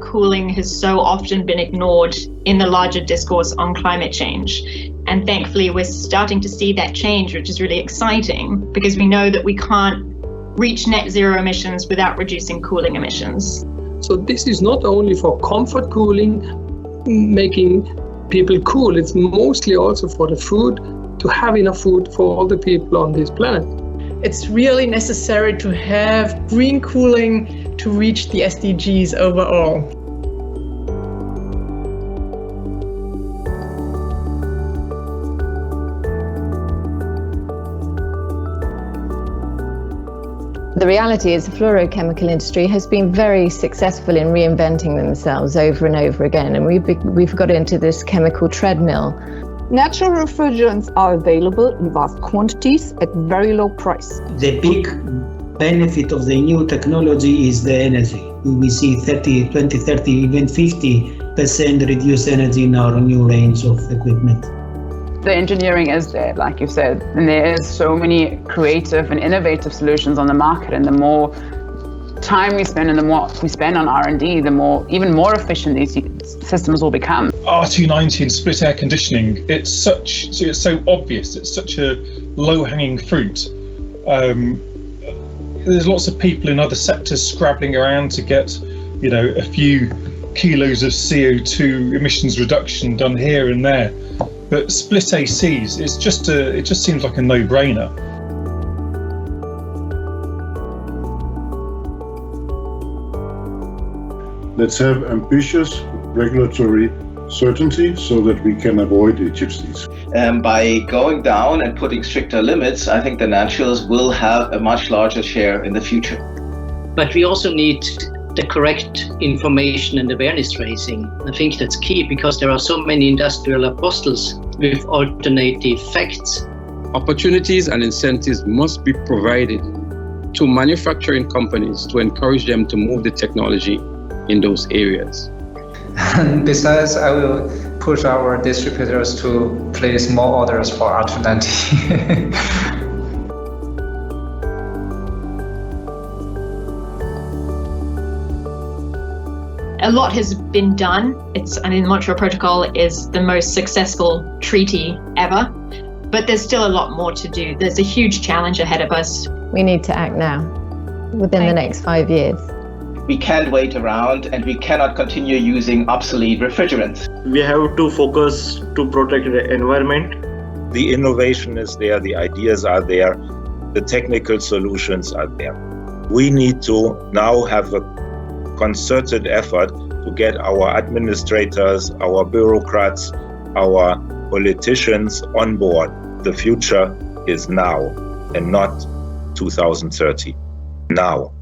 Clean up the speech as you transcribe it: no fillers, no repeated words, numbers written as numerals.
cooling has so often been ignored in the larger discourse on climate change. And thankfully, we're starting to see that change, which is really exciting because we know that we can't reach net zero emissions without reducing cooling emissions. So this is not only for comfort cooling, making people cool, it's mostly also for the food, to have enough food for all the people on this planet. It's really necessary to have green cooling to reach the SDGs overall. The reality is the fluorochemical industry has been very successful in reinventing themselves over and over again, and we've got into this chemical treadmill. Natural refrigerants are available in vast quantities at very low price. The big benefit of the new technology is the energy. We see 20, 30, even 50% reduced energy in our new range of equipment. The engineering is there, like you said, and there is so many creative and innovative solutions on the market, and the more time we spend and the more we spend on R&D, the more, even more efficient these systems will become. R290 and split air conditioning, it's so obvious, it's such a low-hanging fruit. There's lots of people in other sectors scrabbling around to get, a few kilos of CO2 emissions reduction done here and there. But split ACs, it just seems like a no-brainer. Let's have ambitious regulatory certainty so that we can avoid HFCs. By going down and putting stricter limits, I think the naturals will have a much larger share in the future. But we also need the correct information and awareness raising. I think that's key because there are so many industrial apostles with alternative facts. Opportunities and incentives must be provided to manufacturing companies to encourage them to move the technology in those areas. And besides, I will push our distributors to place more orders for R290. A lot has been done. The Montreal Protocol is the most successful treaty ever, but there's still a lot more to do. There's a huge challenge ahead of us. We need to act now, within the next 5 years. We can't wait around, and we cannot continue using obsolete refrigerants. We have to focus to protect the environment. The innovation is there, the ideas are there, the technical solutions are there. We need to now have a concerted effort to get our administrators, our bureaucrats, our politicians on board. The future is now and not 2030. Now.